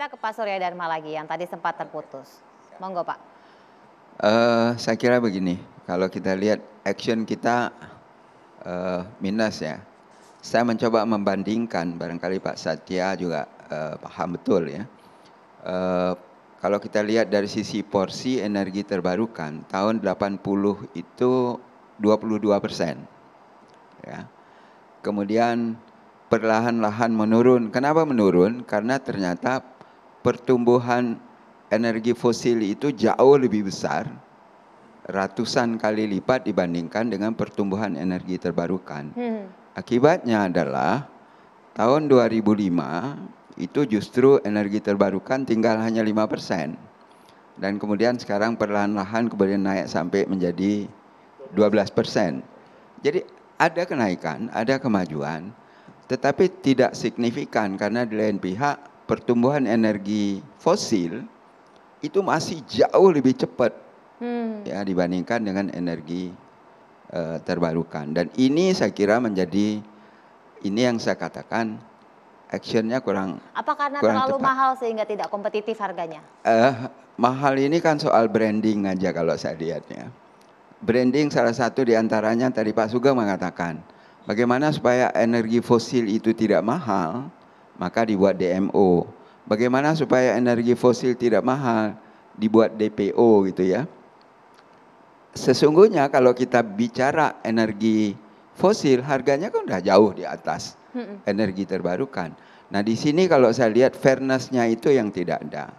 Kita ke Pak Surya Dharma lagi yang tadi sempat terputus. Monggo Pak. Saya kira begini, kalau kita lihat action kita minus ya. Saya mencoba membandingkan, barangkali Pak Satya juga paham betul ya. Kalau kita lihat dari sisi porsi energi terbarukan, tahun 80 itu 22%. Ya. Kemudian perlahan-lahan menurun. Kenapa menurun? Karena ternyata pertumbuhan energi fosil itu jauh lebih besar, ratusan kali lipat dibandingkan dengan pertumbuhan energi terbarukan. Akibatnya adalah tahun 2005 itu justru energi terbarukan tinggal hanya 5%. Dan kemudian sekarang perlahan-lahan kemudian naik sampai menjadi 12%. Jadi ada kenaikan, ada kemajuan, tetapi tidak signifikan karena di lain pihak pertumbuhan energi fosil itu masih jauh lebih cepat ya dibandingkan dengan energi terbarukan. Dan ini saya kira menjadi ini yang saya katakan actionnya kurang. Apa karena kurang terlalu tepat. mahal sehingga tidak kompetitif harganya? Mahal ini kan soal branding aja kalau saya lihatnya. Branding salah satu diantaranya tadi Pak Sugeng mengatakan, bagaimana supaya energi fosil itu tidak mahal, maka dibuat DMO. Bagaimana supaya energi fosil tidak mahal, dibuat DPO gitu ya. Sesungguhnya kalau kita bicara energi fosil, harganya kan udah jauh di atas energi terbarukan. Nah di sini kalau saya lihat fairness-nya itu yang tidak ada.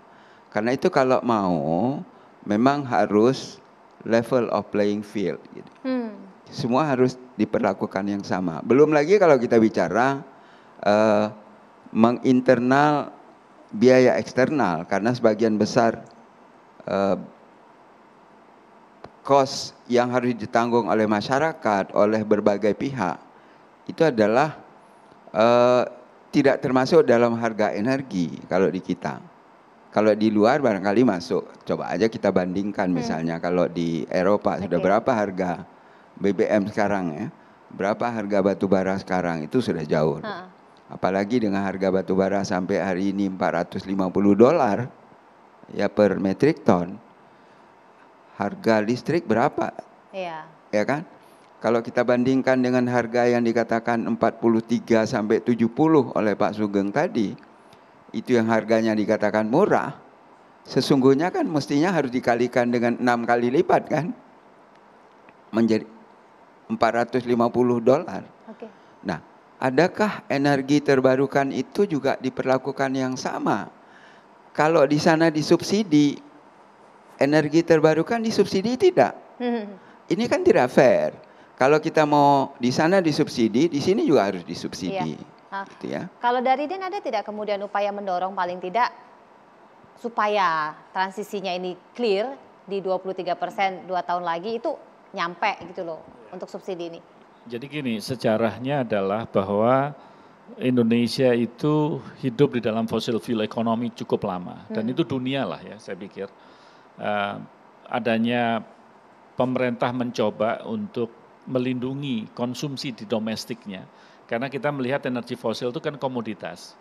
Karena itu kalau mau, memang harus level of playing field. Gitu. Semua harus diperlakukan yang sama. Belum lagi kalau kita bicara menginternal biaya eksternal, karena sebagian besar cost yang harus ditanggung oleh masyarakat, oleh berbagai pihak, itu adalah tidak termasuk dalam harga energi kalau di kita. Kalau di luar barangkali masuk. Coba aja kita bandingkan misalnya kalau di Eropa sudah berapa harga BBM sekarang ya. Berapa harga batu bara sekarang itu sudah jauh. Apalagi dengan harga batu bara sampai hari ini $450 ya per metrik ton. Harga listrik berapa? Iya. Ya kan? Kalau kita bandingkan dengan harga yang dikatakan 43 sampai 70 oleh Pak Sugeng tadi, itu yang harganya dikatakan murah, sesungguhnya kan mestinya harus dikalikan dengan 6 kali lipat kan, menjadi $450. Okay. Nah, adakah energi terbarukan itu juga diperlakukan yang sama? Kalau di sana disubsidi, energi terbarukan disubsidi tidak? Ini kan tidak fair. Kalau kita mau di sana disubsidi, di sini juga harus disubsidi. Iya. Gitu ya. Kalau dari DIN ada tidak kemudian upaya mendorong paling tidak supaya transisinya ini clear di 23% 2 tahun lagi itu nyampe gitu loh untuk subsidi ini? Jadi gini, sejarahnya adalah bahwa Indonesia itu hidup di dalam fossil fuel economy cukup lama. Dan itu dunia lah ya saya pikir. Adanya pemerintah mencoba untuk melindungi konsumsi di domestiknya. Karena kita melihat energi fosil itu kan komoditas.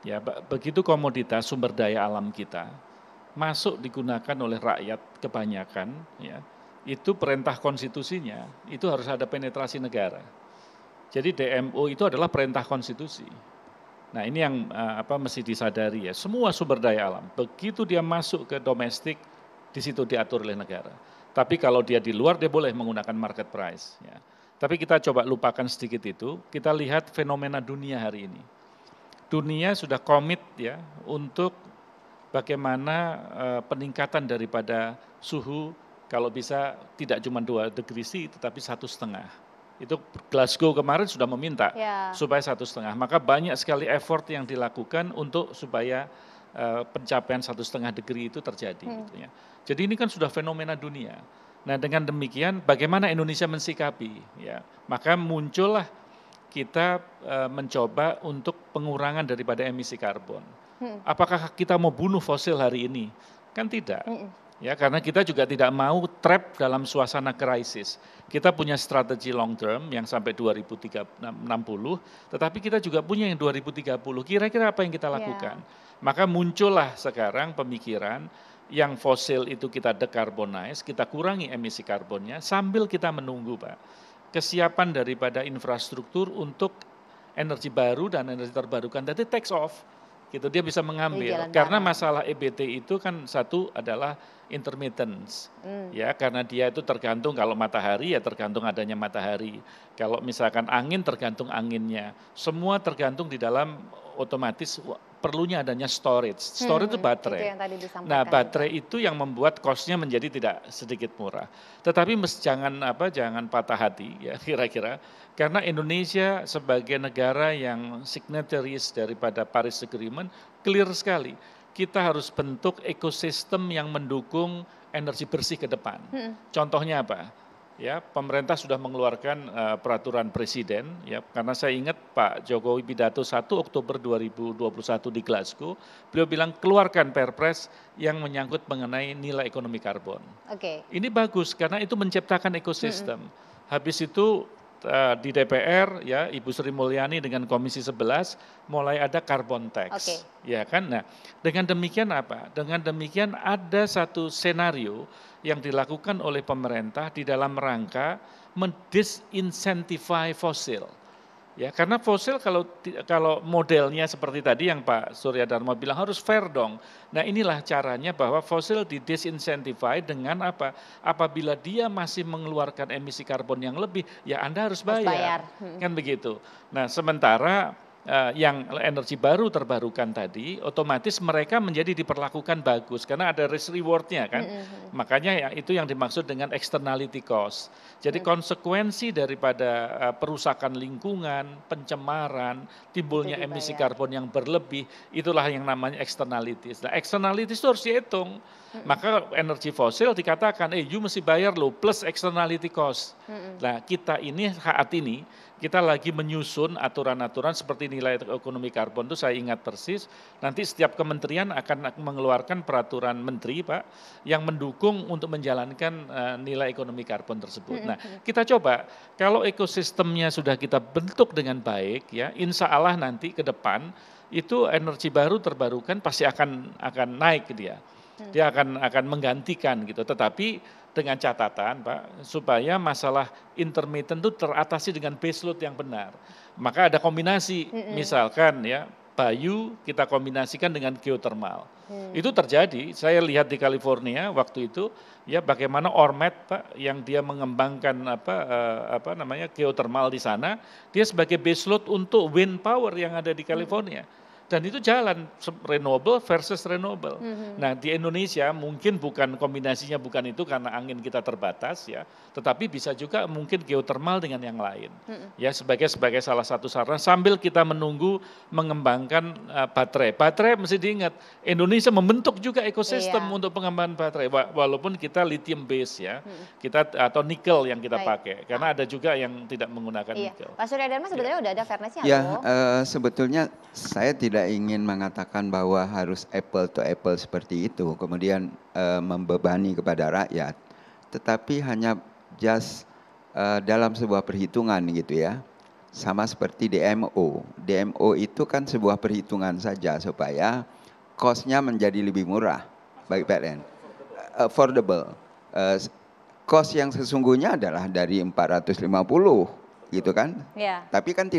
Ya, begitu komoditas sumber daya alam kita masuk digunakan oleh rakyat kebanyakan, ya, itu perintah konstitusinya itu harus ada penetrasi negara. Jadi DMO itu adalah perintah konstitusi. Nah ini yang mesti disadari ya. Semua sumber daya alam begitu dia masuk ke domestik di situ diatur oleh negara. Tapi kalau dia di luar dia boleh menggunakan market price. Ya. Tapi kita coba lupakan sedikit itu, kita lihat fenomena dunia hari ini. Dunia sudah komit ya untuk bagaimana peningkatan daripada suhu kalau bisa tidak cuma 2 degree C tetapi 1,5. Itu Glasgow kemarin sudah meminta supaya 1,5. Maka banyak sekali effort yang dilakukan untuk supaya pencapaian 1,5 degree itu terjadi. Gitu ya. Jadi ini kan sudah fenomena dunia. Nah dengan demikian bagaimana Indonesia mensikapi? Ya, maka muncullah kita mencoba untuk pengurangan daripada emisi karbon. Apakah kita mau bunuh fosil hari ini? Kan tidak. Ya, karena kita juga tidak mau trap dalam suasana krisis. Kita punya strategi long term yang sampai 2060, tetapi kita juga punya yang 2030. Kira-kira apa yang kita lakukan? Maka muncullah sekarang pemikiran yang fosil itu kita decarbonize, kita kurangi emisi karbonnya sambil kita menunggu, Pak, kesiapan daripada infrastruktur untuk energi baru dan energi terbarukan. Jadi takes off. Gitu, dia bisa mengambil karena masalah EBT itu kan satu adalah intermittence, ya, karena dia itu tergantung, kalau matahari ya tergantung adanya matahari, kalau misalkan angin tergantung anginnya, semua tergantung di dalam, otomatis perlunya adanya storage itu baterai. Itu yang tadi nah baterai itu yang membuat cost-nya menjadi tidak sedikit murah, tetapi jangan patah hati ya kira-kira, karena Indonesia sebagai negara yang signatories daripada Paris Agreement clear sekali, kita harus bentuk ekosistem yang mendukung energi bersih ke depan. Contohnya apa? Ya, pemerintah sudah mengeluarkan peraturan presiden, ya, karena saya ingat Pak Jokowi pidato 1 Oktober 2021 di Glasgow, beliau bilang keluarkan Perpres yang menyangkut mengenai nilai ekonomi karbon. Ini bagus karena itu menciptakan ekosistem. Habis itu di DPR, ya, Ibu Sri Mulyani dengan Komisi 11 mulai ada carbon tax, ya kan? Nah, dengan demikian apa? Dengan demikian ada satu senario yang dilakukan oleh pemerintah di dalam rangka mendisinsentify fosil. Ya, karena fosil kalau modelnya seperti tadi yang Pak Surya Dharma bilang harus fair dong. Nah, inilah caranya bahwa fosil disinsentify dengan apa? Apabila dia masih mengeluarkan emisi karbon yang lebih, ya Anda harus bayar. Kan begitu. Nah, sementara yang energi baru terbarukan tadi, otomatis mereka menjadi diperlakukan bagus karena ada risk rewardnya kan. Makanya itu yang dimaksud dengan externality cost. Jadi konsekuensi daripada perusakan lingkungan, pencemaran, timbulnya emisi karbon yang berlebih, itulah yang namanya externalities. Nah, externalities itu harus dihitung. Maka energi fosil dikatakan, you mesti bayar loh plus externality cost. Nah, kita ini saat ini kita lagi menyusun aturan-aturan seperti nilai ekonomi karbon itu, saya ingat persis, nanti setiap kementerian akan mengeluarkan peraturan menteri, Pak, yang mendukung untuk menjalankan nilai ekonomi karbon tersebut. Nah, kita coba, kalau ekosistemnya sudah kita bentuk dengan baik, ya, insya Allah nanti ke depan, itu energi baru terbarukan pasti akan naik dia. Dia akan menggantikan gitu, tetapi dengan catatan, Pak, supaya masalah intermittent itu teratasi dengan baseload yang benar. Maka ada kombinasi, misalkan ya, Bayu kita kombinasikan dengan geothermal. Itu terjadi, saya lihat di California waktu itu, ya, bagaimana Ormet, Pak, yang dia mengembangkan geothermal di sana, dia sebagai baseload untuk wind power yang ada di California. Dan itu jalan renewable versus renewable. Nah, di Indonesia mungkin kombinasinya bukan itu karena angin kita terbatas, ya, tetapi bisa juga mungkin geothermal dengan yang lain. Ya, sebagai salah satu sarana sambil kita menunggu mengembangkan baterai. Baterai mesti diingat, Indonesia membentuk juga ekosistem untuk pengembangan baterai, walaupun kita lithium base, ya, kita atau nikel yang kita pakai, karena ada juga yang tidak menggunakan nikel. Pak Surya Dharma sebetulnya udah ada fairness-nya ya, loh. Sebetulnya saya tidak ingin mengatakan bahwa harus apple to apple seperti itu, kemudian membebani kepada rakyat, tetapi hanya just dalam sebuah perhitungan gitu ya, sama seperti DMO. DMO itu kan sebuah perhitungan saja supaya cost-nya menjadi lebih murah bagi PLN, affordable. Cost yang sesungguhnya adalah dari 450 gitu kan, tapi kan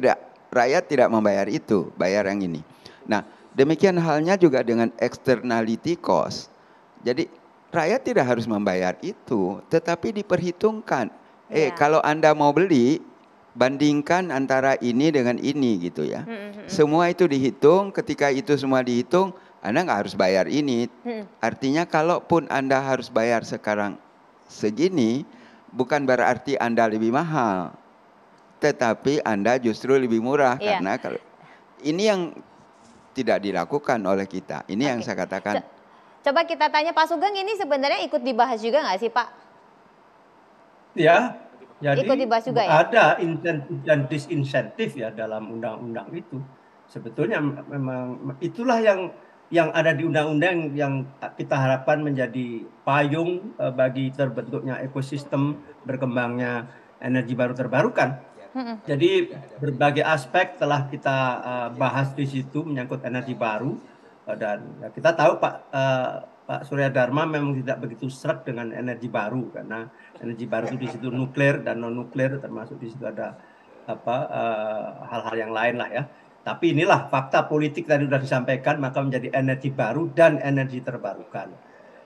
rakyat tidak membayar itu, bayar yang ini. Nah, demikian halnya juga dengan externality cost. Jadi rakyat tidak harus membayar itu, tetapi diperhitungkan. Kalau Anda mau beli, bandingkan antara ini dengan ini gitu ya. Semua itu dihitung, ketika itu semua dihitung, Anda nggak harus bayar ini. Artinya kalaupun Anda harus bayar sekarang segini, bukan berarti Anda lebih mahal, tetapi Anda justru lebih murah, karena kalau ini yang tidak dilakukan oleh kita. Ini yang saya katakan. Coba kita tanya Pak Sugeng, ini sebenarnya ikut dibahas juga nggak sih, Pak? Ya, jadi ikut dibahas juga, ya? Ada insentif dan disinsentif ya dalam undang-undang itu. Sebetulnya memang itulah yang yang ada di undang-undang yang kita harapkan menjadi payung bagi terbentuknya ekosistem berkembangnya energi baru terbarukan. Jadi berbagai aspek telah kita bahas di situ menyangkut energi baru dan kita tahu Pak Surya Dharma memang tidak begitu sreg dengan energi baru karena energi baru itu di situ nuklir dan non nuklir, termasuk di situ ada hal-hal yang lain lah ya. Tapi inilah fakta politik tadi sudah disampaikan, maka menjadi energi baru dan energi terbarukan.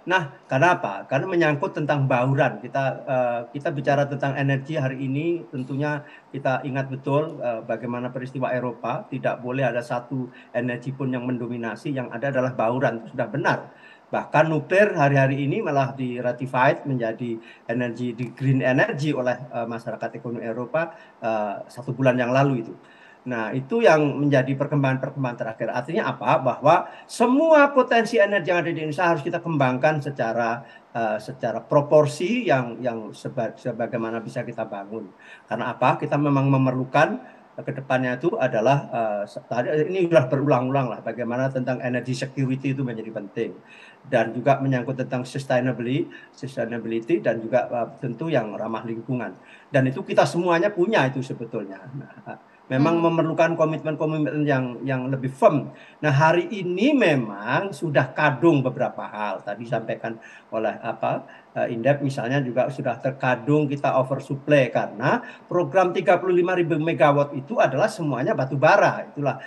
Nah, karena apa? Karena menyangkut tentang bauran. Kita bicara tentang energi hari ini, tentunya kita ingat betul bagaimana peristiwa Eropa. Tidak boleh ada satu energi pun yang mendominasi, yang ada adalah bauran. Itu sudah benar. Bahkan nuklir hari-hari ini malah diratified menjadi energi, di green energy oleh masyarakat ekonomi Eropa 1 bulan yang lalu itu. Nah, itu yang menjadi perkembangan terakhir. Artinya apa? Bahwa semua potensi energi yang ada di Indonesia harus kita kembangkan secara proporsi yang sebagaimana bisa kita bangun. Karena apa? Kita memang memerlukan ke depannya itu adalah ini sudah berulang-ulang lah bagaimana tentang energy security itu menjadi penting. Dan juga menyangkut tentang sustainability dan juga tentu yang ramah lingkungan. Dan itu kita semuanya punya itu sebetulnya. Nah, memang memerlukan komitmen-komitmen yang lebih firm. Nah, hari ini memang sudah kadung beberapa hal. Tadi disampaikan oleh Indef misalnya juga sudah terkadung kita oversupply karena program 35.000 megawatt itu adalah semuanya batu bara. Itulah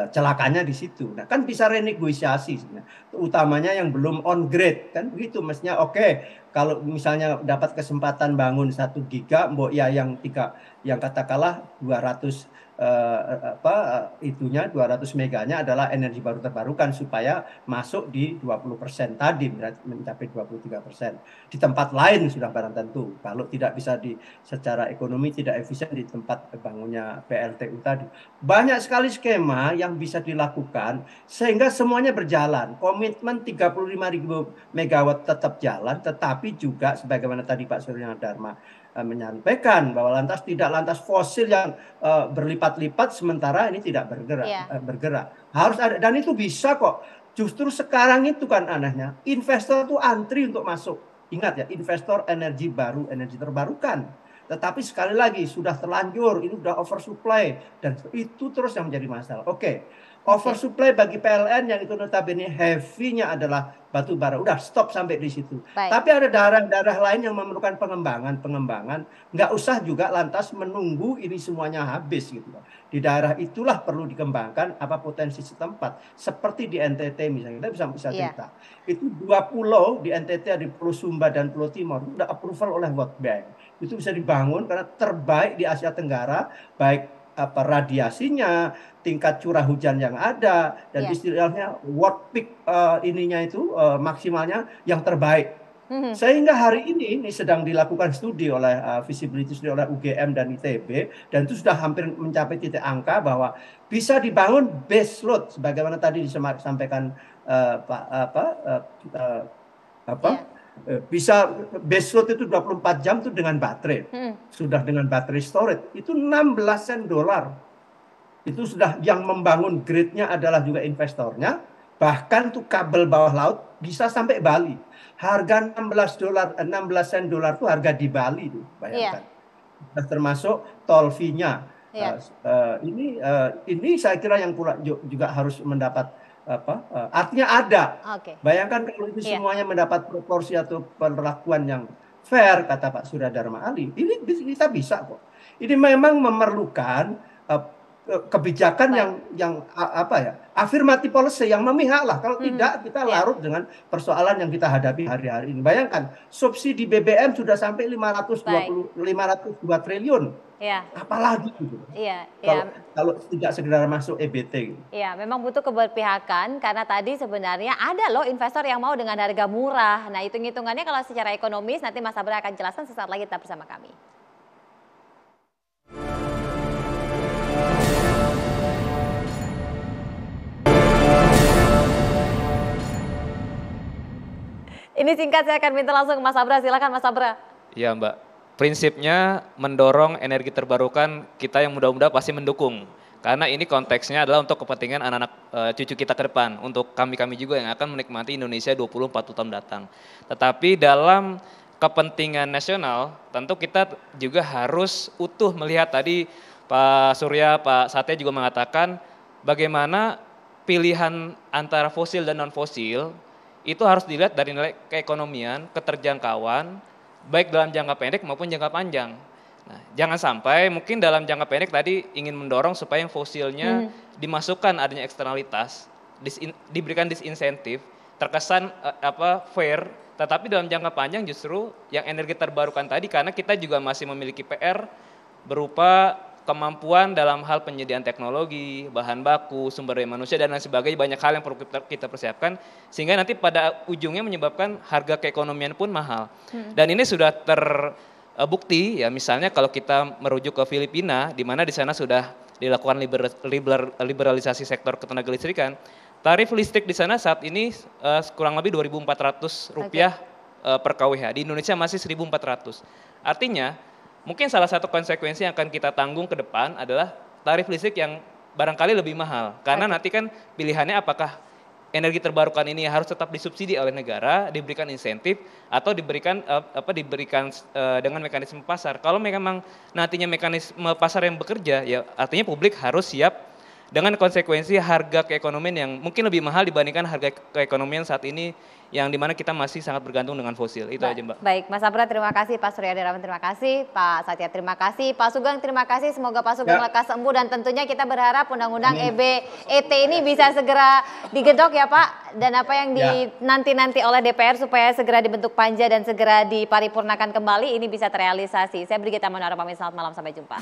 celakanya di situ. Nah, kan bisa renegosiasi sebenarnya. Utamanya yang belum on grade kan begitu. Mestinya oke, kalau misalnya dapat kesempatan bangun 1 giga, mbok ya yang katakanlah 200 200 meganya adalah energi baru terbarukan supaya masuk di 20% tadi, mencapai 23%. Di tempat lain sudah barang tentu. Kalau tidak bisa secara ekonomi tidak efisien di tempat bangunnya PLTU tadi. Banyak sekali skema yang bisa dilakukan sehingga semuanya berjalan. Komitmen 35.000 megawatt tetap jalan, tetapi juga sebagaimana tadi Pak Surya Dharma menyampaikan bahwa lantas fosil yang berlipat-lipat sementara ini tidak bergerak. Harus ada, dan itu bisa kok. Justru sekarang itu kan anehnya, investor tuh antri untuk masuk. Ingat ya, investor energi baru, energi terbarukan. Tetapi sekali lagi sudah terlanjur, ini sudah oversupply dan itu terus yang menjadi masalah. Oke. Oversupply bagi PLN yang itu notabene heavy-nya adalah batu bara. Udah stop sampai di situ. Baik. Tapi ada daerah-daerah lain yang memerlukan pengembangan. Nggak usah juga lantas menunggu ini semuanya habis gitu. Di daerah itulah perlu dikembangkan apa potensi setempat. Seperti di NTT misalnya, kita bisa cerita. Itu 2 pulau di NTT, di Pulau Sumba dan Pulau Timur, itu udah approval oleh World Bank. Itu bisa dibangun karena terbaik di Asia Tenggara, baik radiasinya, tingkat curah hujan yang ada, dan istilahnya watt peak ininya itu maksimalnya yang terbaik. Sehingga hari ini sedang dilakukan studi oleh visibility studi oleh UGM dan ITB, dan itu sudah hampir mencapai titik angka bahwa bisa dibangun base load sebagaimana tadi disampaikan bisa base load itu 24 jam itu dengan baterai. Sudah dengan baterai storage itu 16 sen dolar. Itu sudah yang membangun grid-nya adalah juga investornya. Bahkan tuh kabel bawah laut bisa sampai Bali. Harga 16 sen dolar itu harga di Bali tuh, bayangkan. Sudah termasuk tol fee-nya. Ini saya kira yang pula juga harus mendapat artinya ada. Bayangkan kalau itu semuanya mendapat proporsi atau perlakuan yang fair, kata Pak Surya Dharma Ali, ini kita bisa kok. Ini memang memerlukan kebijakan yang affirmative policy yang memihak lah. Kalau tidak kita larut dengan persoalan yang kita hadapi hari-hari ini. Bayangkan subsidi BBM sudah sampai 502 triliun. Apalagi gitu. Kalau tidak segera masuk EBT. Iya, memang butuh keberpihakan karena tadi sebenarnya ada loh investor yang mau dengan harga murah. Nah, hitung-hitungannya kalau secara ekonomis nanti Mas Sabra akan jelaskan sesaat lagi, tetap bersama kami. Ini singkat, saya akan minta langsung ke Mas Sabra. Silakan Mas Sabra. Iya Mbak, prinsipnya mendorong energi terbarukan, kita yang muda-muda pasti mendukung. Karena ini konteksnya adalah untuk kepentingan anak-anak cucu kita ke depan, untuk kami-kami juga yang akan menikmati Indonesia 20-40 tahun datang. Tetapi dalam kepentingan nasional, tentu kita juga harus utuh melihat tadi Pak Surya, Pak Satya juga mengatakan bagaimana pilihan antara fosil dan non-fosil itu harus dilihat dari nilai keekonomian, keterjangkauan, baik dalam jangka pendek maupun jangka panjang. Nah, jangan sampai mungkin dalam jangka pendek tadi ingin mendorong supaya yang fosilnya dimasukkan adanya eksternalitas, diberikan disinsentif, terkesan fair, tetapi dalam jangka panjang justru yang energi terbarukan tadi karena kita juga masih memiliki PR berupa kemampuan dalam hal penyediaan teknologi, bahan baku, sumber daya manusia dan lain sebagainya, banyak hal yang perlu kita persiapkan sehingga nanti pada ujungnya menyebabkan harga keekonomian pun mahal. Dan ini sudah terbukti ya, misalnya kalau kita merujuk ke Filipina di mana di sana sudah dilakukan liberalisasi sektor ketenaga listrikan. Tarif listrik di sana saat ini kurang lebih Rp2.400 per kWh. Di Indonesia masih 1.400. Artinya mungkin salah satu konsekuensi yang akan kita tanggung ke depan adalah tarif listrik yang barangkali lebih mahal. Karena nanti kan pilihannya apakah energi terbarukan ini harus tetap disubsidi oleh negara, diberikan insentif, atau diberikan dengan mekanisme pasar. Kalau memang nantinya mekanisme pasar yang bekerja, ya artinya publik harus siap dengan konsekuensi harga keekonomian yang mungkin lebih mahal dibandingkan harga keekonomian saat ini yang dimana kita masih sangat bergantung dengan fosil. Itu aja Mbak. Baik, Mas Abra terima kasih, Pak Suryadi terima kasih, Pak Satya terima kasih, Pak Sugeng terima kasih, semoga Pak Sugeng lekas sembuh dan tentunya kita berharap undang-undang ET ini bisa segera digedok ya Pak, dan apa yang dinanti-nanti oleh DPR supaya segera dibentuk panja dan segera diparipurnakan kembali ini bisa terrealisasi. Saya Brigita Monara pamit, selamat malam, sampai jumpa.